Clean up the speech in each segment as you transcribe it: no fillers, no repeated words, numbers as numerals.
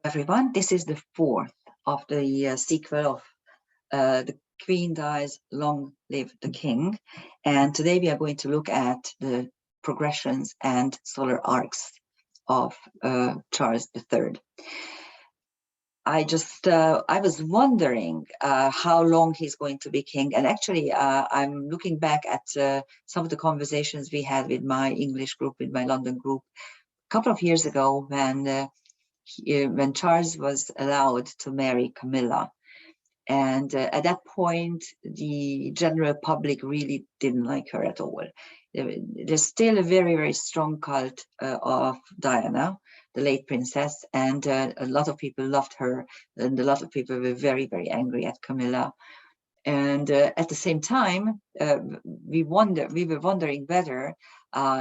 everyone. This is the fourth of the sequel of The Queen Dies, Long Live the King. And today we are going to look at the progressions and solar arcs of Charles III. I was wondering how long he's going to be king. And actually, I'm looking back at some of the conversations we had with my English group, with my London group, a couple of years ago when Charles was allowed to marry Camilla. And at that point, the general public really didn't like her at all. There's still a very, very strong cult of Diana, the late princess, and a lot of people loved her, and a lot of people were very, very angry at Camilla. And at the same time, we were wondering whether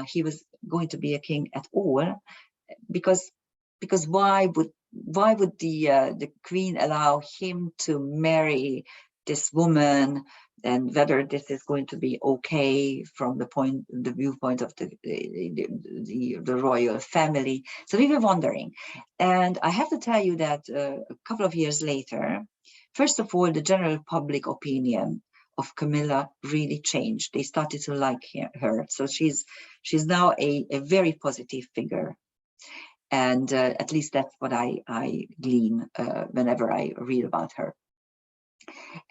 he was going to be a king at all, because why would the queen allow him to marry this woman, and whether this is going to be okay from the viewpoint of the royal family. So we were wondering, and I have to tell you that a couple of years later, first of all, the general public opinion of Camilla really changed. They started to like her, so she's now a very positive figure. And at least that's what I glean whenever I read about her.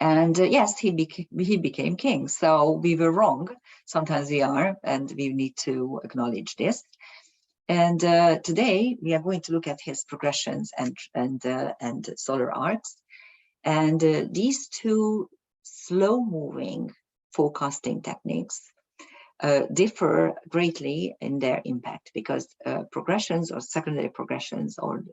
And yes, he became king. So we were wrong. Sometimes we are, and we need to acknowledge this. And today we are going to look at his progressions and solar arcs. And these two slow-moving forecasting techniques differ greatly in their impact, because progressions or secondary progressions or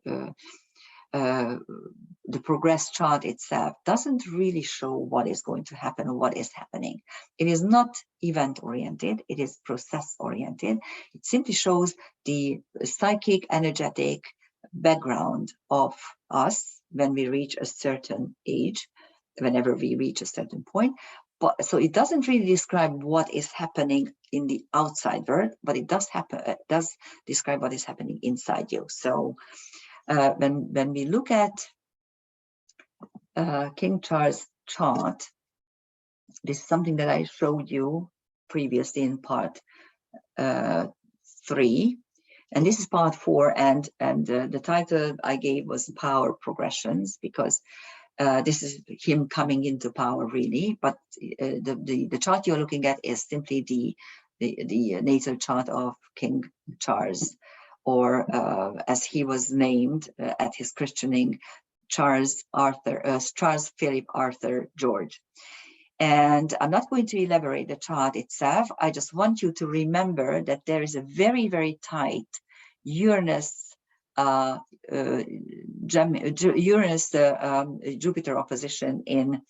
the progress chart itself doesn't really show what is going to happen or what is happening. It is not event-oriented, it is process-oriented. It simply shows the psychic, energetic background of us when we reach a certain age, whenever we reach a certain point. But so it doesn't really describe what is happening in the outside world, but it does describe what is happening inside you. So when we look at King Charles' chart, this is something that I showed you previously in part 3, and this is part 4. And the title I gave was Power Progressions, because this is him coming into power, really. But the chart you're looking at is simply the natal chart of King Charles, or as he was named at his christening, Charles Philip Arthur George. And I'm not going to elaborate the chart itself. I just want you to remember that there is a very, very tight Uranus Jupiter opposition in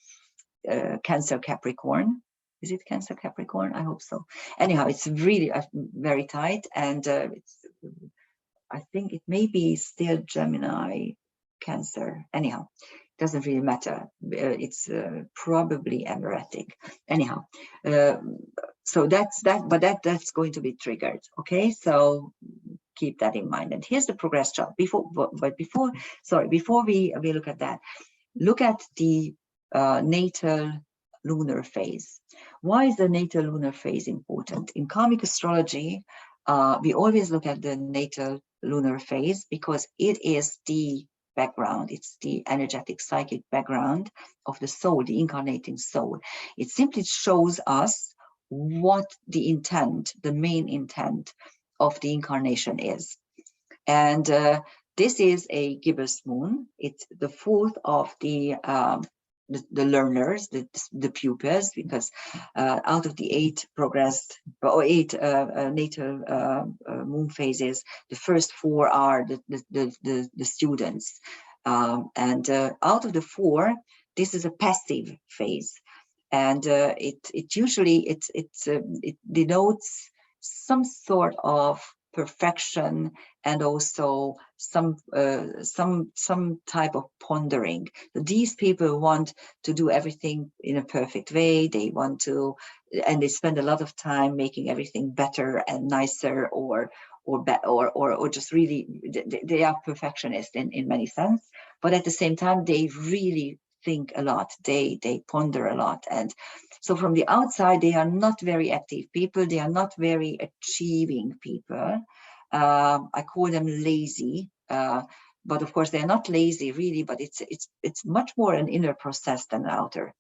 Cancer Capricorn. Is it Cancer Capricorn? I hope so. Anyhow, it's really very tight, and I think it may be still Gemini Cancer. Anyhow, it doesn't really matter. It's probably aberratic. Anyhow, so that's that. But that's going to be triggered. Okay, so keep that in mind. And here's the progress chart. Before we look at that, look at the natal lunar phase. Why is the natal lunar phase important? In karmic astrology, we always look at the natal lunar phase because it is the background. It's the energetic psychic background of the soul, the incarnating soul. It simply shows us what the intent, the main intent of the incarnation is. And this is a gibbous moon. It's the fourth of the learners, the pupils, because out of the 8 progressed or 8 natal moon phases, the first 4 are the students, and out of the 4, this is a passive phase, and it usually it denotes some sort of perfection and also some type of pondering. These people want to do everything in a perfect way. They want to, and they spend a lot of time making everything better and nicer, or or just really, they are perfectionists in many sense, but at the same time they really think a lot, they ponder a lot. And so from the outside they are not very active people, they are not very achieving people. I call them lazy, but of course they're not lazy really, but it's much more an inner process than an outer.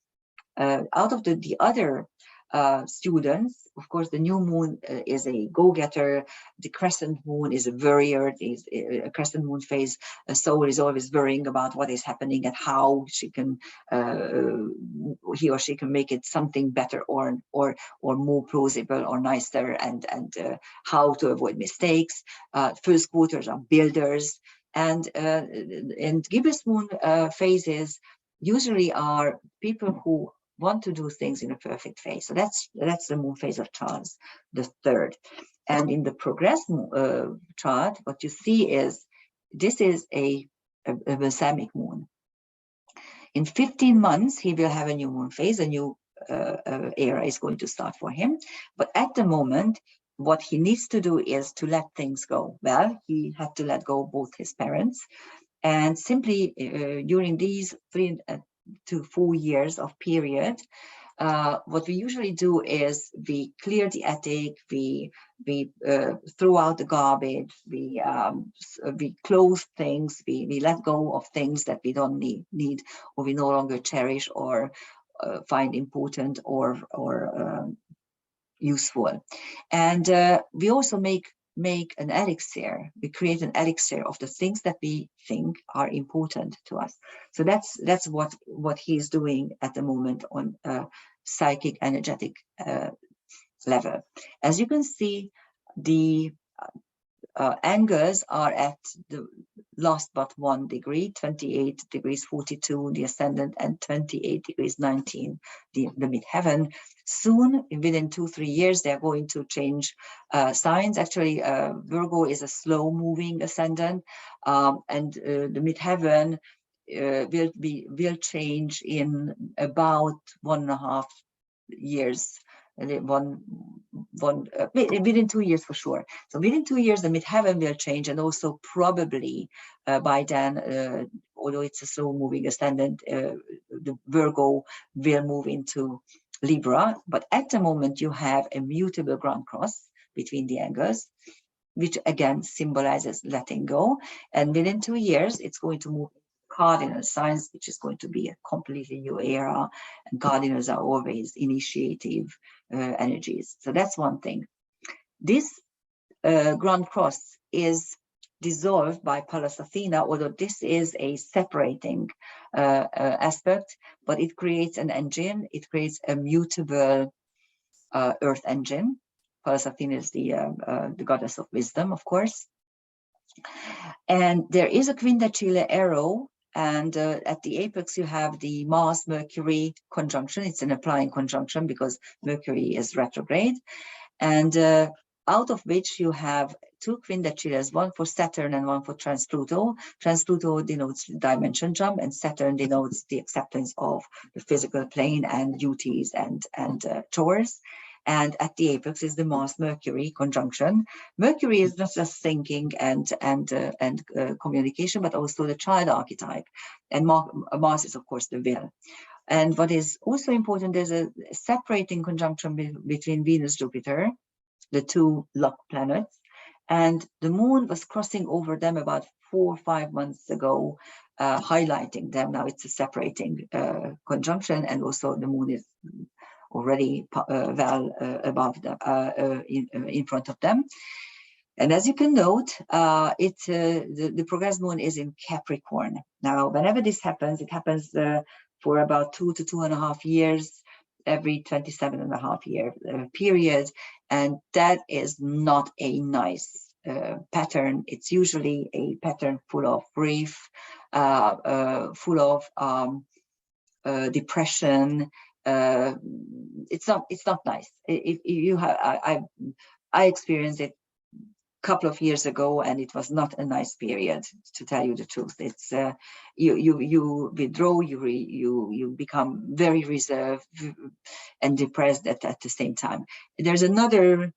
Out of the other students, of course, the new moon is a go-getter. The crescent moon is a worrier. A crescent moon phase, a soul is always worrying about what is happening and how she can, he or she can make it something better or more plausible or nicer, and how to avoid mistakes. First quarters are builders, and gibbous moon phases usually are people who want to do things in a perfect phase. So that's the moon phase of Charles III. And in the progress chart, what you see is this is a balsamic moon. In 15 months, he will have a new moon phase, a new era is going to start for him. But at the moment, what he needs to do is to let things go. Well, he had to let go both his parents, and simply during these 3 to 4 years of period, what we usually do is we clear the attic, we throw out the garbage, we close things, we let go of things that we don't need or we no longer cherish or find important or useful. And we also make an elixir. We create an elixir of the things that we think are important to us. So that's what he's doing at the moment on a psychic energetic level. As you can see, the angles are at the last but 1 degree, 28 degrees 42 the ascendant, and 28 degrees 19 the midheaven. Soon, within 2-3 years, they're going to change signs. Actually, Virgo is a slow-moving ascendant, and the midheaven will change in about 1.5 years. Within 2 years for sure. So within 2 years, the midheaven will change, and also probably by then, although it's a slow-moving ascendant, the Virgo will move into Libra. But at the moment, you have a mutable ground cross between the angles, which again symbolizes letting go. And within 2 years, it's going to move cardinal signs, which is going to be a completely new era. And cardinals are always initiative energies. So that's one thing. This ground cross is dissolved by Pallas Athena, although this is a separating aspect, but it creates an engine. It creates a mutable earth engine. Pallas Athena is the goddess of wisdom, of course. And there is a quindecile arrow, and at the apex you have the Mars-Mercury conjunction. It's an applying conjunction because Mercury is retrograde, and out of which you have 2 quindeciles, one for Saturn and one for Trans-Pluto. Trans-Pluto denotes dimension jump, and Saturn denotes the acceptance of the physical plane and duties and chores. And at the apex is the Mars-Mercury conjunction. Mercury is not just thinking and communication, but also the child archetype. And Mars is, of course, the will. And what is also important, there's a separating conjunction between Venus-Jupiter, the 2 luck planets, and the moon was crossing over them about 4 or 5 months ago, highlighting them. Now it's a separating conjunction, and also the moon is already well above them, in front of them. And as you can note, the progress moon is in Capricorn. Now, whenever this happens, it happens for about 2 to 2.5 years, every 27.5 year period, and that is not a nice pattern. It's usually a pattern full of grief, full of depression. It's not nice. If you have, I experienced it a couple of years ago, and it was not a nice period, to tell you the truth. It's you withdraw, you become very reserved and depressed at the same time. There's another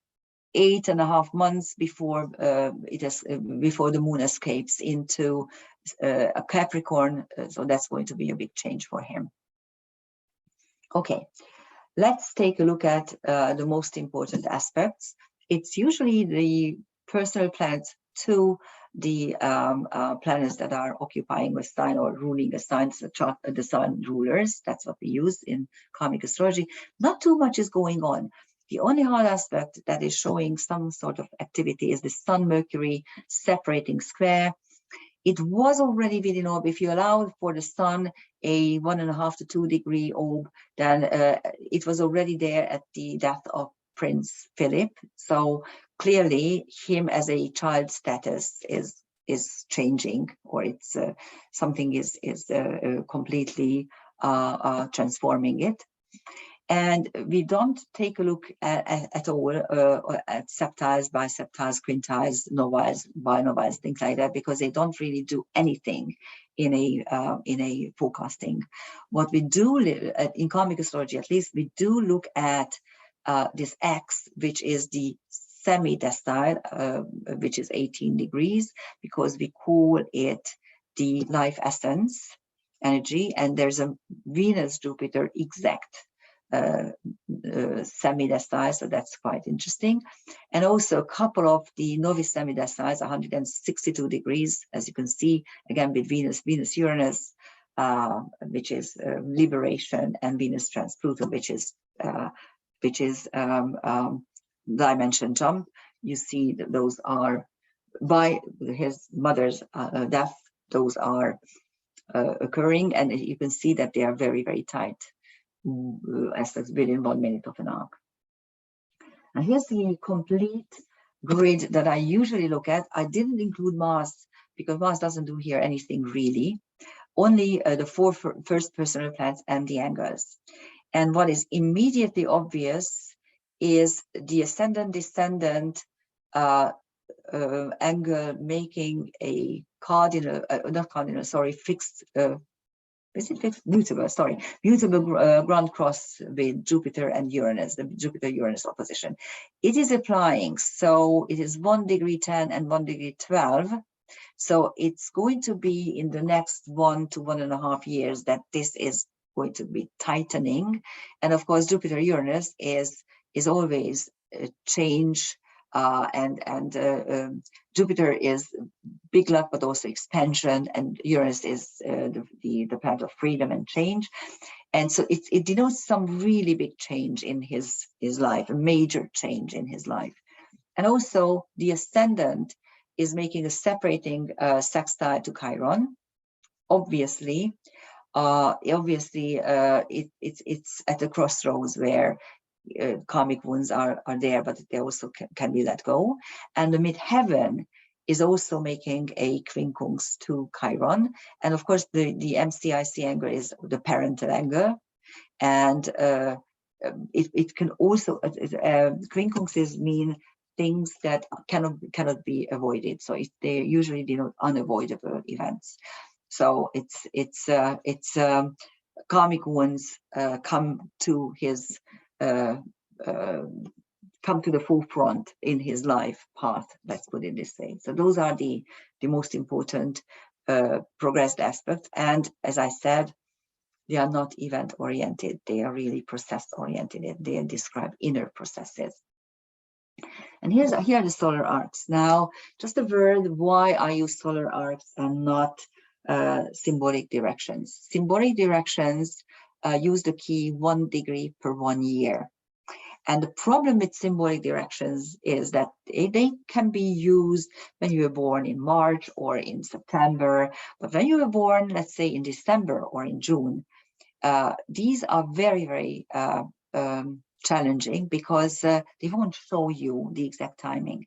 8.5 months before before the moon escapes into a Capricorn. So that's going to be a big change for him. Okay, let's take a look at the most important aspects. It's usually the personal planets to the planets that are occupying a sign or ruling a sign, the sun rulers. That's what we use in karmic astrology. Not too much is going on. The only hard aspect that is showing some sort of activity is the Sun-Mercury separating square. It was already within orb. If you allow for the sun a 1.5 to 2 degree orb, then it was already there at the death of Prince Philip. So clearly, him as a child status is changing, or it's something is completely transforming it. And we don't take a look at all at septiles, biseptiles, quintiles, noviles, binoviles, things like that, because they don't really do anything in a forecasting. What we do in karmic astrology, at least, we do look at this X, which is the semi-decile, which is 18 degrees, because we call it the life essence energy, and there's a Venus-Jupiter exact semi-decile, so that's quite interesting. And also a couple of the novice semi-deciles, 162 degrees, as you can see, again with Venus-Uranus, which is liberation, and Venus trans Pluto, which is dimension jump. You see that those are by his mother's death, those are occurring, and you can see that they are very, very tight. Aspects within 1 minute of an arc. And here's the complete grid that I usually look at. I didn't include Mars because Mars doesn't do here anything really, only the 4 first personal planets and the angles. And what is immediately obvious is the ascendant-descendant angle making a cardinal, not cardinal, sorry, fixed, is it fixed? Mutable, sorry. Mutable ground cross with Jupiter and Uranus, the Jupiter-Uranus opposition. It is applying, so it is 1 degree 10 and 1 degree 12. So it's going to be in the next 1 to 1.5 years that this is going to be tightening. And of course, Jupiter-Uranus is always a change, Jupiter is big luck, but also expansion, and Uranus is the planet of freedom and change. And so it denotes some really big change in his life, a major change in his life. And also the ascendant is making a separating sextile to Chiron. Obviously, it's at a crossroads where karmic wounds are there, but they also can be let go. And the midheaven is also making a quincunx to Chiron. And of course, the MCIC angle is the parental angle. And it can also, quincunxes mean things that cannot be avoided. So they usually denote unavoidable events. So it's karmic wounds come to his come to the forefront in his life path, let's put it this way. So those are the most important progressed aspects. And as I said, they are not event oriented, they are really process oriented. They describe inner processes. And here are the solar arcs. Now, just a word, why I use solar arcs and not symbolic directions. Symbolic directions use the key 1 degree per 1 year. And the problem with symbolic directions is that they can be used when you were born in March or in September. But when you were born, let's say in December or in June, these are very, very challenging because they won't show you the exact timing.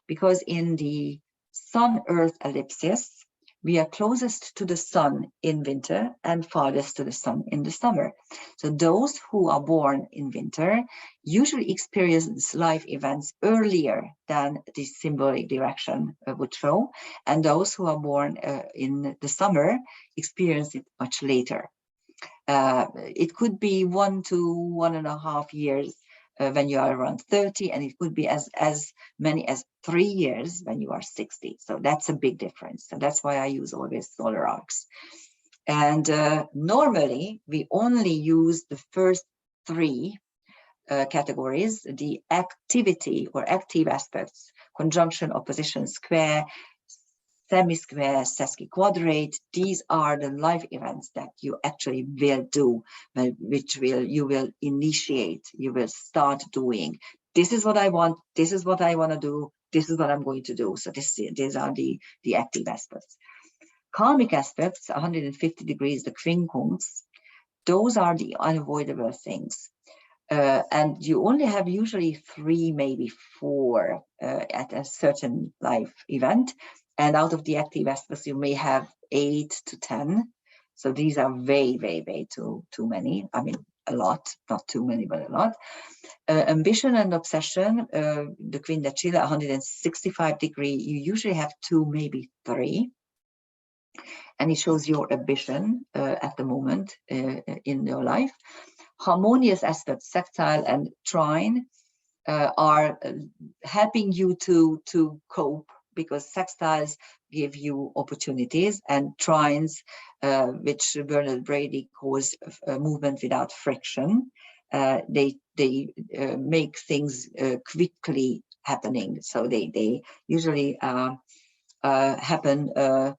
Because in the Sun-Earth ellipsis, we are closest to the sun in winter and farthest to the sun in the summer. So those who are born in winter usually experience life events earlier than the symbolic direction would show. And those who are born in the summer experience it much later. It could be 1 to 1.5 years when you are around 30, and it could be as many as 3 years when you are 60. So that's a big difference. So that's why I use always solar arcs. And normally we only use the first 3 categories: the activity or active aspects, conjunction, opposition, square, semi-square, sesquiquadrate. These are the life events that you actually will do, which you will initiate, you will start doing. This is what I want, this is what I want to do, this is what I'm going to do. So these are the active aspects. Karmic aspects, 150 degrees, the quincunx, those are the unavoidable things. And you only have usually 3, maybe 4 at a certain life event. And out of the active aspects, you may have 8 to 10. So these are way, way, way too many. I mean, a lot, not too many, but a lot. Ambition and obsession, the Queen Dachila, 165 degree, you usually have 2, maybe 3. And it shows your ambition at the moment in your life. Harmonious aspects, sextile and trine, are helping you to cope, because sextiles give you opportunities, and trines, which Bernard Brady calls movement without friction, they make things quickly happening. So they usually happen.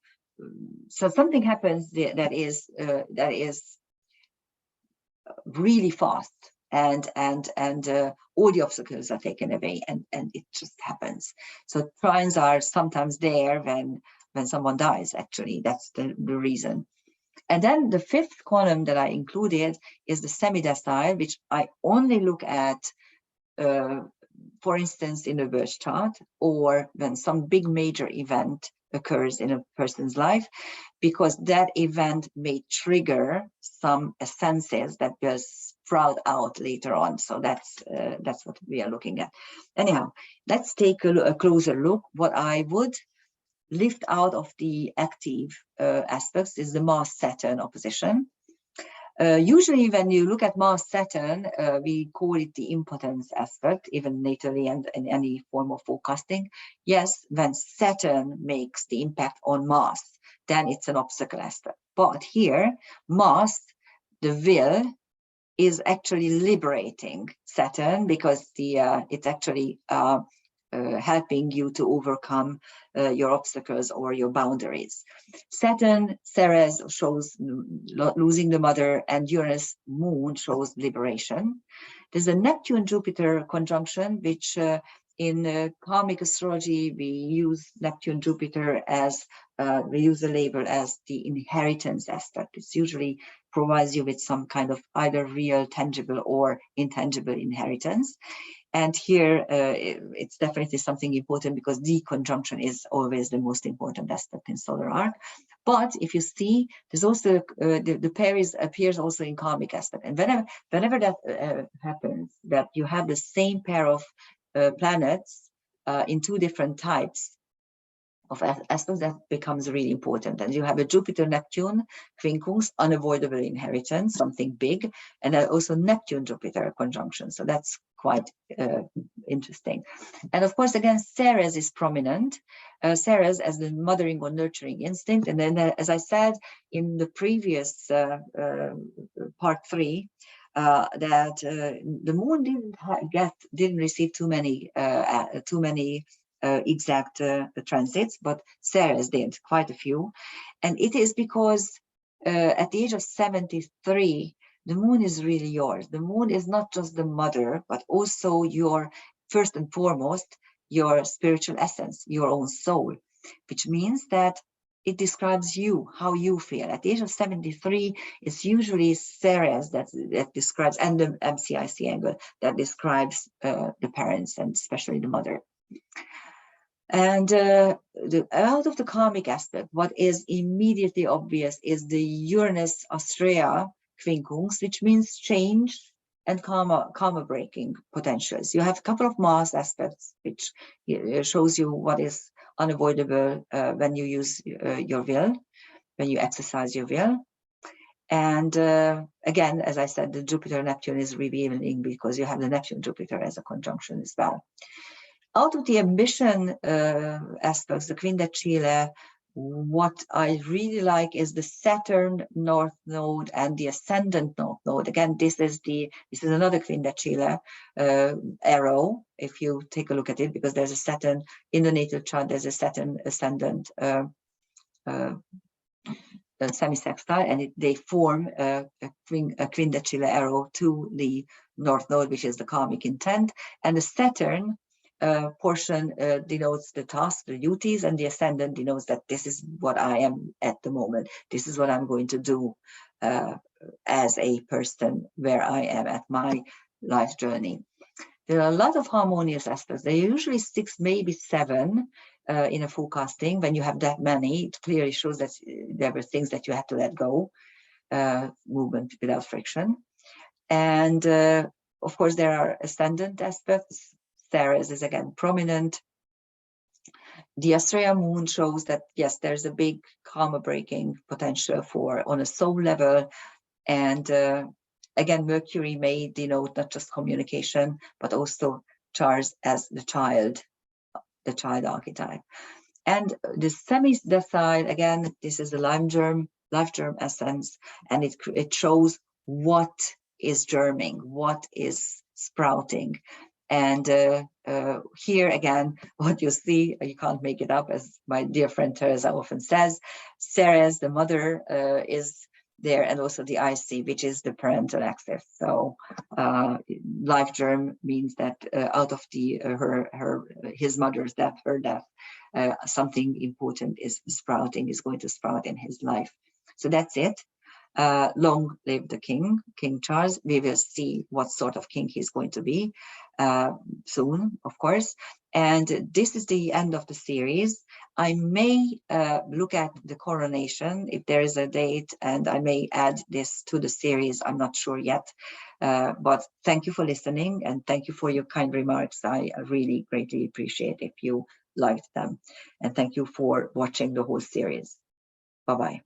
So something happens that is really fast, and all the obstacles are taken away, and it just happens. So trines are sometimes there when someone dies. Actually, that's the reason. And then the 5th column that I included is the semidecile, which I only look at, for instance, in a birth chart, or when some big major event occurs in a person's life, because that event may trigger some senses that will sprout out later on. So that's what we are looking at. Anyhow, let's take a closer look. What I would lift out of the active aspects is the Mars-Saturn opposition. Usually when you look at Mars-Saturn, we call it the impotence aspect, even natally and in any form of forecasting. Yes, when Saturn makes the impact on Mars, then it's an obstacle aspect. But here, Mars, the will, is actually liberating Saturn, because it's actually helping you to overcome your obstacles or your boundaries. Saturn, Ceres, shows losing the mother, and Uranus, Moon, shows liberation. There's a Neptune-Jupiter conjunction, which in karmic astrology, we use Neptune-Jupiter as, we use the label as the inheritance aspect. It usually provides you with some kind of either real, tangible, or intangible inheritance. And here, it's definitely something important, because the conjunction is always the most important aspect in solar arc. But if you see, there's also the pair appears also in karmic aspect. And whenever that happens, that you have the same pair of planets in 2 different types of aspects, that becomes really important. And you have a Jupiter-Neptune quincunx, unavoidable inheritance, something big, and also Neptune-Jupiter conjunction. So that's quite interesting. And of course, again, Ceres is prominent. Ceres as the mothering or nurturing instinct. And then, as I said in the previous part 3, that the moon didn't receive too many exact transits, but Ceres did quite a few. And it is because at the age of 73, the moon is really yours. The moon is not just the mother, but also your, first and foremost, your spiritual essence, your own soul, which means that it describes you, how you feel. At the age of 73, it's usually Ceres that describes, and the MCIC angle that describes the parents, and especially the mother. And out of the karmic aspect, what is immediately obvious is the Uranus Astrea quincunx, which means change and karma breaking potentials. You have a couple of Mars aspects, which shows you what is unavoidable when you use your will, when you exercise your will. And again, as I said, the Jupiter-Neptune is revealing because you have the Neptune-Jupiter as a conjunction as well. Out of the ambition aspects, the Quindecile, what I really like is the Saturn North Node and the Ascendant North Node. Again, this is another Quindecile arrow. If you take a look at it, because there's a Saturn in the natal chart, there's a Saturn Ascendant semisextile, and they form a Quindecile arrow to the North Node, which is the karmic intent, and the Saturn portion denotes the tasks, the duties, and the ascendant denotes that this is what I am at the moment. This is what I'm going to do as a person where I am at my life journey. There are a lot of harmonious aspects. There are usually 6, maybe 7 in a forecasting. When you have that many, it clearly shows that there were things that you had to let go, movement without friction. And of course, there are ascendant aspects. Ceres is again prominent. The Astrea moon shows that, yes, there's a big karma breaking potential on a soul level. And again, Mercury may denote not just communication, but also Charles as the child archetype. And the semi-decile, again, this is the life germ essence, and it shows what is germing, what is sprouting. And here again, what you see, you can't make it up, as my dear friend Teresa often says. Ceres, the mother, is there, and also the IC, which is the parental axis. So life germ means that out of his mother's death, her death, something important is going to sprout in his life. So that's it. Long live the king, King Charles. We will see what sort of king he's going to be soon, of course. And this is the end of the series. I may look at the coronation if there is a date, and I may add this to the series. I'm not sure yet. But thank you for listening, and thank you for your kind remarks. I really greatly appreciate if you liked them. And thank you for watching the whole series. Bye-bye.